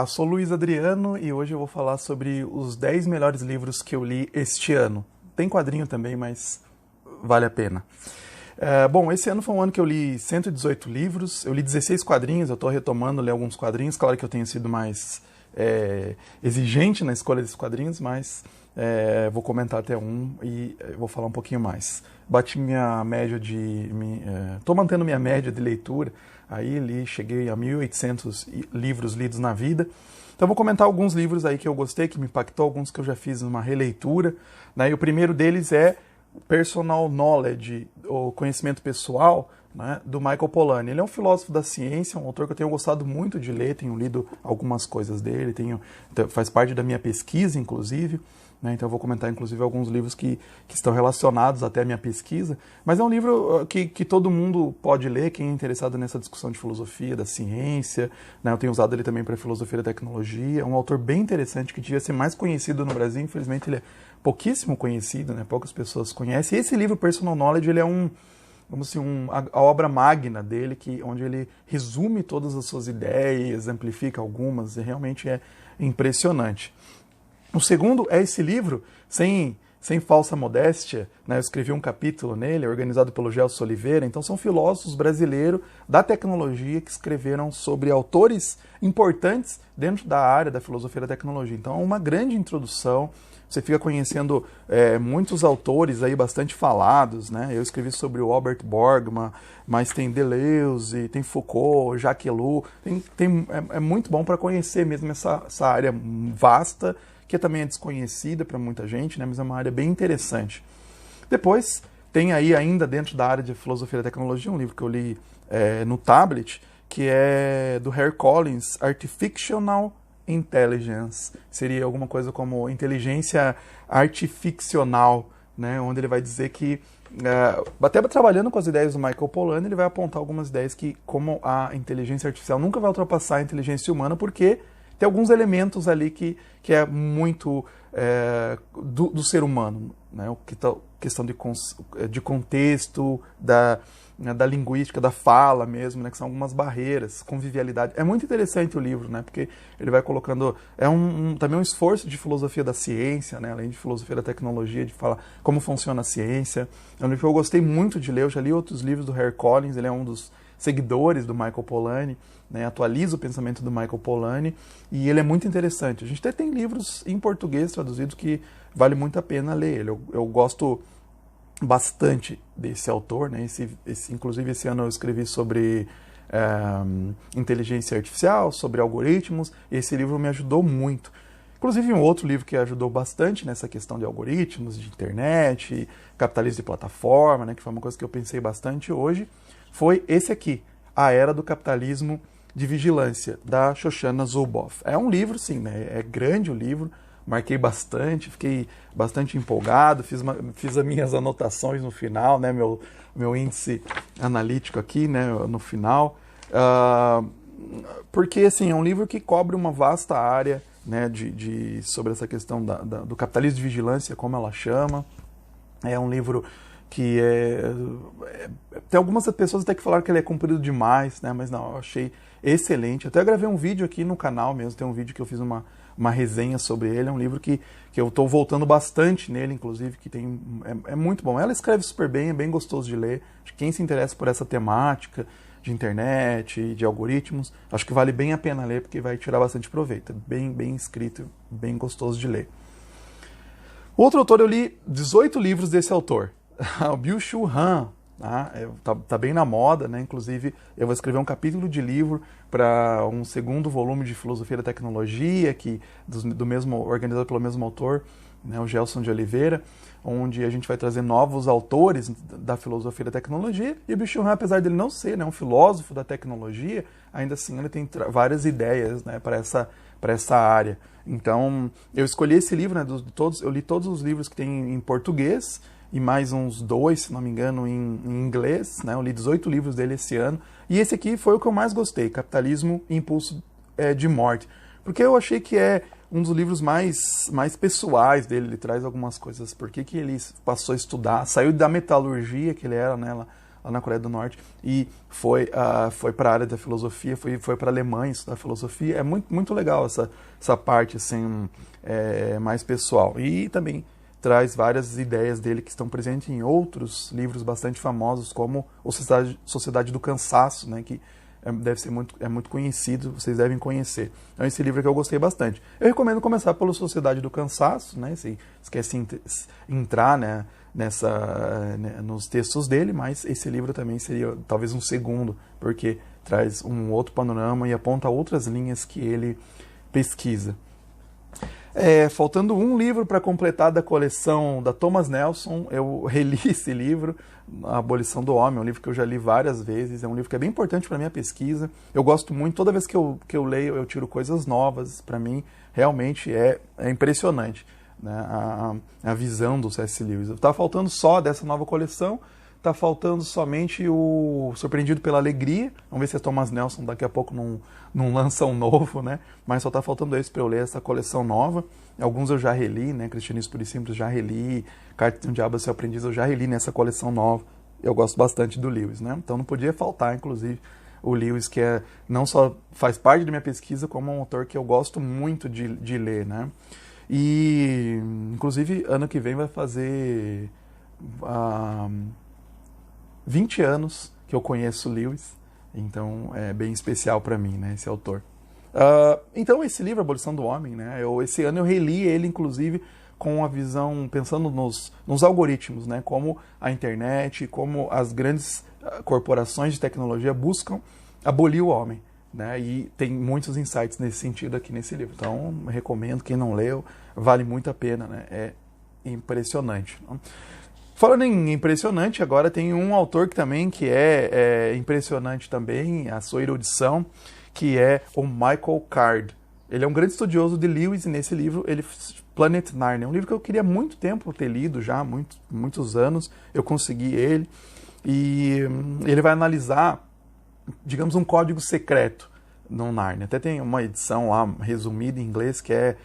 Sou Luiz Adriano e hoje eu vou falar sobre os 10 melhores livros que eu li este ano. Tem quadrinho também, mas vale a pena. Bom, esse ano foi um ano que eu li 118 livros, eu li 16 quadrinhos, eu estou retomando ler alguns quadrinhos, claro que eu tenho sido mais exigente na escolha desses quadrinhos, mas vou comentar até um e vou falar um pouquinho mais. Bati minha média estou mantendo minha média de leitura, aí cheguei a 1.800 livros lidos na vida. Então vou comentar alguns livros aí que eu gostei, que me impactou, alguns que eu já fiz numa releitura, né? E o primeiro deles é Personal Knowledge, ou Conhecimento Pessoal, né, do Michael Polanyi. Ele é um filósofo da ciência, um autor que eu tenho gostado muito de ler, tenho lido algumas coisas dele, faz parte da minha pesquisa, inclusive, né, então eu vou comentar, inclusive, alguns livros que estão relacionados até à minha pesquisa, mas é um livro que todo mundo pode ler, quem é interessado nessa discussão de filosofia, da ciência, né, eu tenho usado ele também para filosofia da tecnologia, é um autor bem interessante, que devia ser mais conhecido no Brasil, infelizmente ele é pouquíssimo conhecido, né, poucas pessoas conhecem, e esse livro, Personal Knowledge, ele é a obra magna dele, onde ele resume todas as suas ideias, amplifica algumas, e realmente é impressionante. O segundo é esse livro, sem falsa modéstia, né? Eu escrevi um capítulo nele, organizado pelo Gelson Oliveira, então são filósofos brasileiros da tecnologia que escreveram sobre autores importantes dentro da área da filosofia da tecnologia. Então é uma grande introdução, você fica conhecendo muitos autores aí bastante falados, né? Eu escrevi sobre o Albert Borgman, mas tem Deleuze, tem Foucault, Jacques Ellul, é muito bom para conhecer mesmo essa área vasta, que também é desconhecida para muita gente, né? Mas é uma área bem interessante. Depois, tem aí ainda dentro da área de filosofia da tecnologia, um livro que eu li no tablet, que é do Harry Collins, Artificial Intelligence. Seria alguma coisa como inteligência artificcional, né? Onde ele vai dizer que, até trabalhando com as ideias do Michael Polanyi, ele vai apontar algumas ideias que, como a inteligência artificial nunca vai ultrapassar a inteligência humana, porque tem alguns elementos ali que é muito do ser humano, né? Questão de contexto, da linguística, da fala mesmo, né? Que são algumas barreiras, convivialidade. É muito interessante o livro, né? Porque ele vai colocando... também um esforço de filosofia da ciência, né? Além de filosofia da tecnologia, de falar como funciona a ciência. É um livro que eu gostei muito de ler, eu já li outros livros do Harry Collins, ele é um dos seguidores do Michael Polanyi, né, atualiza o pensamento do Michael Polanyi, e ele é muito interessante. A gente até tem livros em português traduzidos que vale muito a pena ler ele. Eu gosto bastante desse autor, né? Inclusive esse ano eu escrevi sobre inteligência artificial, sobre algoritmos, e esse livro me ajudou muito. Inclusive um outro livro que ajudou bastante nessa questão de algoritmos, de internet, capitalismo de plataforma, né, que foi uma coisa que eu pensei bastante hoje, foi esse aqui, A Era do Capitalismo de Vigilância, da Shoshana Zuboff. É um livro, sim, né? É grande o livro, marquei bastante, fiquei bastante empolgado, fiz as minhas anotações no final, né? Meu índice analítico aqui, né? No final. Porque, assim, é um livro que cobre uma vasta área, né? Sobre essa questão do capitalismo de vigilância, como ela chama. É um livro que tem algumas pessoas até que falaram que ele é comprido demais, né? Mas não, eu achei excelente. Até gravei um vídeo aqui no canal mesmo, tem um vídeo que eu fiz uma resenha sobre ele, é um livro que eu estou voltando bastante nele, inclusive, que é muito bom. Ela escreve super bem, é bem gostoso de ler. Acho que quem se interessa por essa temática de internet, de algoritmos, acho que vale bem a pena ler, porque vai tirar bastante proveito. É bem escrito, bem gostoso de ler. Outro autor, eu li 18 livros desse autor. O Byung-Chul Han, tá bem na moda, né? Inclusive eu vou escrever um capítulo de livro para um segundo volume de filosofia da tecnologia, organizado pelo mesmo autor, né, o Gelson de Oliveira, onde a gente vai trazer novos autores da filosofia da tecnologia. E o Byung-Chul Han, apesar dele não ser, né, um filósofo da tecnologia, ainda assim ele tem várias ideias, né, para essa área. Então eu escolhi esse livro, né, eu li todos os livros que tem em português, e mais uns 2, se não me engano, em inglês, né? Eu li 18 livros dele esse ano, e esse aqui foi o que eu mais gostei, Capitalismo e Impulso de Morte, porque eu achei que é um dos livros mais pessoais dele, ele traz algumas coisas, por que ele passou a estudar, saiu da metalurgia que ele era, né, lá na Coreia do Norte, e foi para a área da filosofia, foi para a Alemanha estudar filosofia. É muito, muito legal essa parte assim, mais pessoal. E também traz várias ideias dele que estão presentes em outros livros bastante famosos, como o Sociedade do Cansaço, né, que deve ser muito conhecido, vocês devem conhecer. Então esse livro aqui eu gostei bastante. Eu recomendo começar pelo Sociedade do Cansaço, né, se quer entrar, né, nos textos dele, mas esse livro também seria talvez um segundo, porque traz um outro panorama e aponta outras linhas que ele pesquisa. Faltando um livro para completar da coleção da Thomas Nelson, eu reli esse livro, A Abolição do Homem, um livro que eu já li várias vezes, é um livro que é bem importante para a minha pesquisa. Eu gosto muito, toda vez que eu leio, eu tiro coisas novas. Para mim, realmente é impressionante, né, a visão do C.S. Lewis. Está faltando só dessa nova coleção, está faltando somente o Surpreendido pela Alegria. Vamos ver se a Thomas Nelson daqui a pouco não lança um novo, né? Mas só está faltando esse para eu ler essa coleção nova. Alguns eu já reli, né? Cristianismo Puro e Simples já reli, Carta de um Diabo a Seu Aprendiz eu já reli nessa coleção nova. Eu gosto bastante do Lewis, né? Então não podia faltar, inclusive, o Lewis, que não só faz parte da minha pesquisa, como é um autor que eu gosto muito de ler, né? E, inclusive, ano que vem vai fazer 20 anos que eu conheço Lewis, então é bem especial para mim, né, esse autor. Então esse livro, Abolição do Homem, né, esse ano eu reli ele, inclusive, com a visão, pensando nos algoritmos, né, como a internet, como as grandes corporações de tecnologia buscam abolir o homem, né, e tem muitos insights nesse sentido aqui nesse livro. Então, recomendo, quem não leu, vale muito a pena, né, é impressionante. Falando em impressionante, agora tem um autor que é impressionante também, a sua erudição, que é o Michael Card. Ele é um grande estudioso de Lewis e nesse livro, Planet Narnia, um livro que eu queria há muito tempo ter lido já, muitos anos, eu consegui ele, e ele vai analisar, digamos, um código secreto no Narnia. Até tem uma edição lá resumida em inglês que é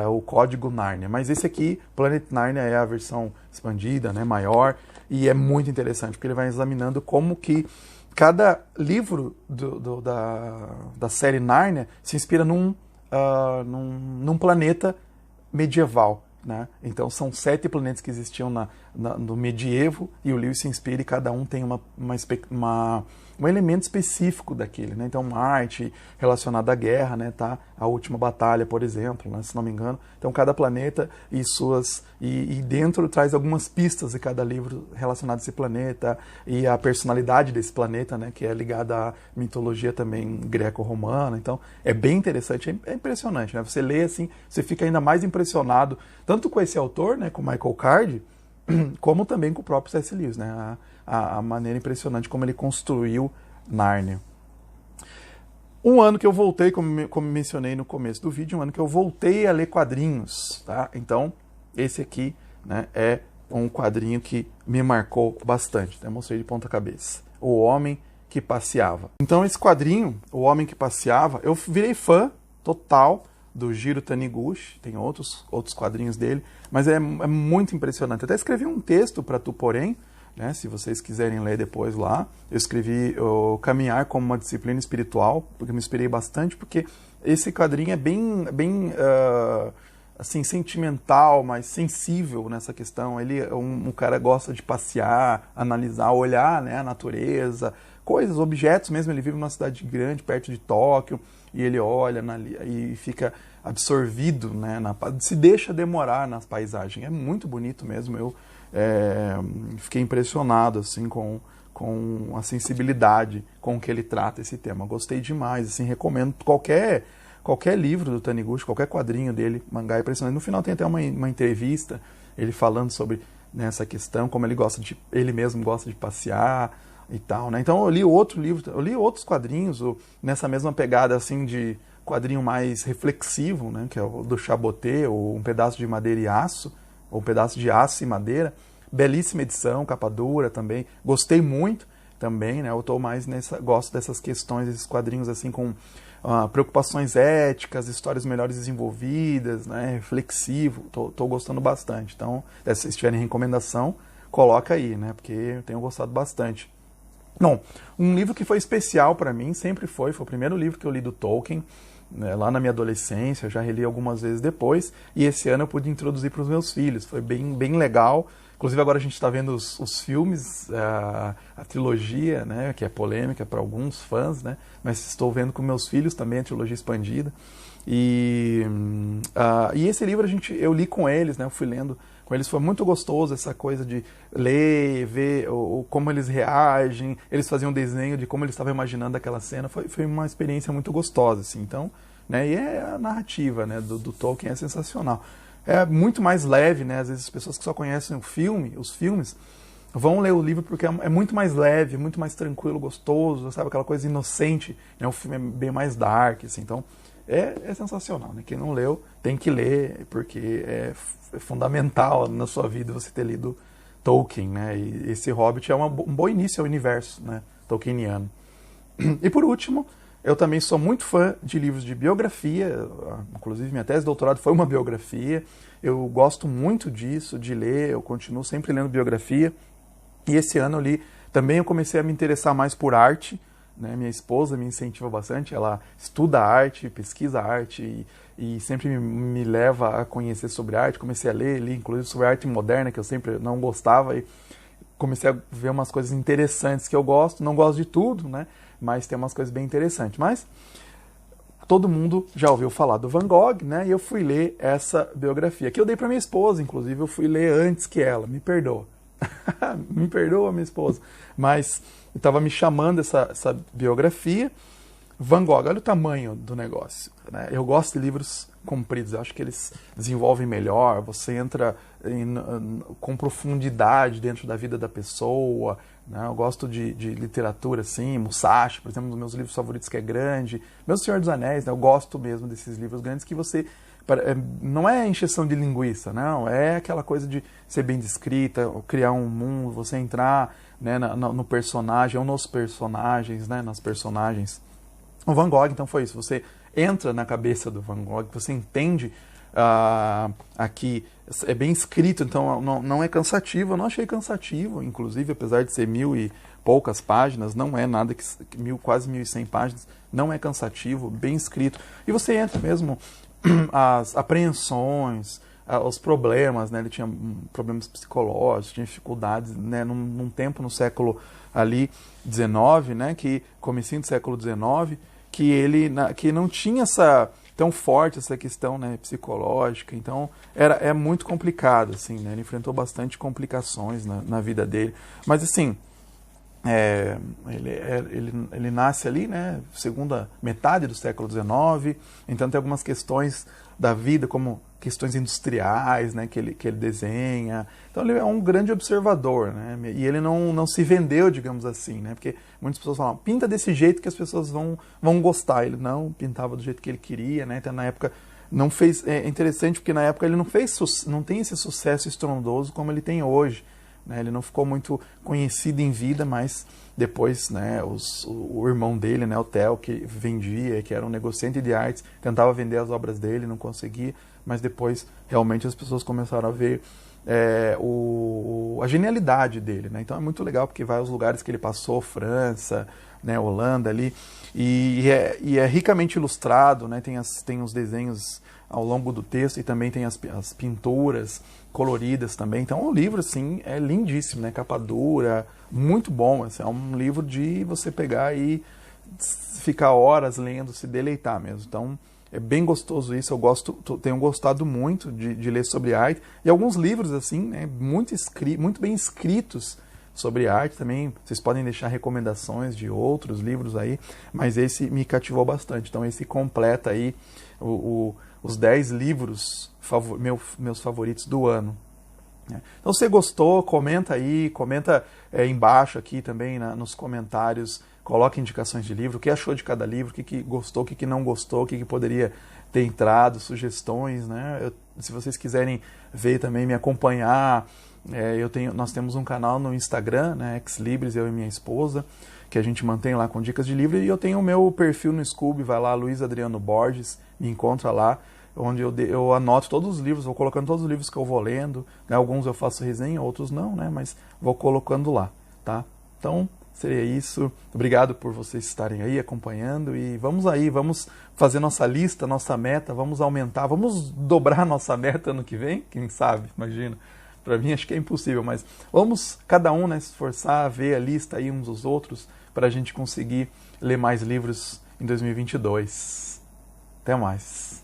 o Código Narnia. Mas esse aqui, Planet Narnia, é a versão expandida, né, maior, e é muito interessante, porque ele vai examinando como que cada livro da série Narnia se inspira num planeta medieval, né? Então são 7 planetas que existiam no medievo, e o Lewis se inspira e cada um tem um elemento específico daquele, né? Então Marte relacionado à guerra, né? Tá a Última Batalha, por exemplo, né? Se não me engano. Então cada planeta e dentro traz algumas pistas de cada livro relacionado a esse planeta e a personalidade desse planeta, né? Que é ligada à mitologia também greco-romana. Então é bem interessante, é impressionante, né? Você lê assim, você fica ainda mais impressionado tanto com esse autor, né? Com Michael Card, como também com o próprio C.S. Lewis, né? A maneira impressionante como ele construiu Nárnia. Um ano que eu voltei, como mencionei no começo do vídeo, um ano que eu voltei a ler quadrinhos, tá? Então, esse aqui, né, é um quadrinho que me marcou bastante, né? Mostrei de ponta cabeça. O Homem que Passeava. Então, esse quadrinho, O Homem que Passeava, eu virei fã total do Jiro Taniguchi, tem outros quadrinhos dele, mas é muito impressionante. Até escrevi um texto para Tuporém, né, se vocês quiserem ler depois lá. Eu escrevi o Caminhar como uma Disciplina Espiritual, porque eu me inspirei bastante, porque esse quadrinho é bem assim, sentimental, mas sensível nessa questão. Ele um cara gosta de passear, analisar, olhar, né, a natureza, coisas, objetos mesmo. Ele vive numa cidade grande, perto de Tóquio, e ele olha e fica absorvido, né, se deixa demorar nas paisagens. É muito bonito mesmo. Eu fiquei impressionado assim, com a sensibilidade com que ele trata esse tema. Gostei demais, assim, recomendo qualquer livro do Taniguchi, qualquer quadrinho dele, mangá é impressionante. No final tem até uma entrevista, ele falando sobre, né, essa questão, como ele mesmo gosta de passear e tal, né? Então eu li outros quadrinhos nessa mesma pegada assim de quadrinho mais reflexivo, né, que é o do Chaboté, ou Um Pedaço de Madeira e Aço, ou Um Pedaço de Aço e Madeira. Belíssima edição, capa dura também. Gostei muito também, né? Eu tô mais gosto dessas questões, esses quadrinhos assim com preocupações éticas, histórias melhores desenvolvidas, né? Reflexivo. Tô gostando bastante. Então, se vocês tiverem recomendação, coloca aí, né? Porque eu tenho gostado bastante. Bom, um livro que foi especial para mim, sempre foi o primeiro livro que eu li do Tolkien, né, lá na minha adolescência, já reli algumas vezes depois, e esse ano eu pude introduzir para os meus filhos, foi bem legal. Inclusive agora a gente está vendo os filmes, a trilogia, né, que é polêmica para alguns fãs, né, mas estou vendo com meus filhos também a trilogia expandida. E esse livro eu li com eles, né, eu fui lendo com eles, foi muito gostoso essa coisa de ler, ver como eles reagem, eles faziam um desenho de como eles estavam imaginando aquela cena, foi uma experiência muito gostosa, assim, então, né, e a narrativa, né, do Tolkien é sensacional. É muito mais leve, né, às vezes as pessoas que só conhecem os filmes, vão ler o livro porque é muito mais leve, muito mais tranquilo, gostoso, sabe, aquela coisa inocente, né, o filme é bem mais dark, assim, então, é sensacional, né? Quem não leu tem que ler, porque é fundamental na sua vida você ter lido Tolkien, né? E esse Hobbit é um bom início ao universo, né, tolkieniano. E por último, eu também sou muito fã de livros de biografia, inclusive minha tese de doutorado foi uma biografia, eu gosto muito disso, de ler, eu continuo sempre lendo biografia, e esse ano eu comecei a me interessar mais por arte, né? Minha esposa me incentiva bastante, ela estuda arte, pesquisa arte e sempre me leva a conhecer sobre arte. Comecei a ler, li inclusive sobre arte moderna, que eu sempre não gostava, e comecei a ver umas coisas interessantes que eu gosto. Não gosto de tudo, né? Mas tem umas coisas bem interessantes. Mas todo mundo já ouviu falar do Van Gogh, né? E eu fui ler essa biografia, que eu dei para minha esposa, inclusive eu fui ler antes que ela, me perdoa. Me perdoa, minha esposa. Mas estava me chamando essa biografia. Van Gogh, olha o tamanho do negócio, né? Eu gosto de livros compridos, eu acho que eles desenvolvem melhor, você entra com profundidade dentro da vida da pessoa, né? Eu gosto de literatura assim, Musashi, por exemplo, um dos meus livros favoritos, que é grande, meu Senhor dos Anéis, né? Eu gosto mesmo desses livros grandes que você... Não é encheção de linguiça, não, é aquela coisa de ser bem descrita, criar um mundo, você entrar, né, no personagem, ou nos personagens, né, nas personagens. O Van Gogh, então, foi isso, você entra na cabeça do Van Gogh, você entende aqui, é bem escrito, então não é cansativo, eu não achei cansativo, inclusive, apesar de ser 1000 e poucas páginas, não é nada quase 1100 páginas, não é cansativo, bem escrito, e você entra mesmo... as apreensões, os problemas, né? Ele tinha problemas psicológicos, tinha dificuldades, né? Num tempo no século ali 19, né? Que comecinho do século 19, que não tinha tão forte essa questão, né, psicológica, então é muito complicado, assim, né? Ele enfrentou bastante complicações na vida dele, mas assim, ele nasce ali, né, segunda metade do século XIX, então tem algumas questões da vida, como questões industriais, né, que ele desenha. Então ele é um grande observador, né, e ele não se vendeu, digamos assim, né, porque muitas pessoas falam, pinta desse jeito que as pessoas vão gostar. Ele não pintava do jeito que ele queria, né, então na época não fez... É interessante porque na época ele não tem esse sucesso estrondoso como ele tem hoje. Ele não ficou muito conhecido em vida, mas depois, né, o irmão dele, né, o Theo, que vendia, que era um negociante de artes, tentava vender as obras dele, não conseguia, mas depois realmente as pessoas começaram a ver a genialidade dele, né? Então é muito legal porque vai aos lugares que ele passou, França, né, Holanda ali, e é ricamente ilustrado, né? Tem os desenhos ao longo do texto e também tem as pinturas coloridas também. Então o livro, assim, é lindíssimo, né? Capa dura, muito bom. Assim, é um livro de você pegar e ficar horas lendo, se deleitar mesmo. Então é bem gostoso isso. Tenho gostado muito de ler sobre arte. E alguns livros, assim, né, muito bem escritos sobre arte também. Vocês podem deixar recomendações de outros livros aí, mas esse me cativou bastante. Então esse completa aí os 10 livros meus favoritos do ano. Então, se você gostou, comenta aí, comenta embaixo aqui também nos comentários, coloque indicações de livro, o que achou de cada livro, o que gostou, o que não gostou, o que poderia ter entrado, sugestões, né? Se vocês quiserem ver também, me acompanhar, nós temos um canal no Instagram, né, Exlibris, eu e minha esposa, que a gente mantém lá com dicas de livro, e eu tenho o meu perfil no Scoob, vai lá, Luiz Adriano Borges, me encontra lá, onde eu anoto todos os livros, vou colocando todos os livros que eu vou lendo, né? Alguns eu faço resenha, outros não, né? Mas vou colocando lá, tá? Então, Seria isso. Obrigado por vocês estarem aí acompanhando e vamos fazer nossa lista, nossa meta, vamos aumentar, vamos dobrar nossa meta ano que vem, quem sabe, imagina. Para mim acho que é impossível, mas vamos cada um, né, se esforçar, ver a lista aí uns dos outros para a gente conseguir ler mais livros em 2022. Até mais.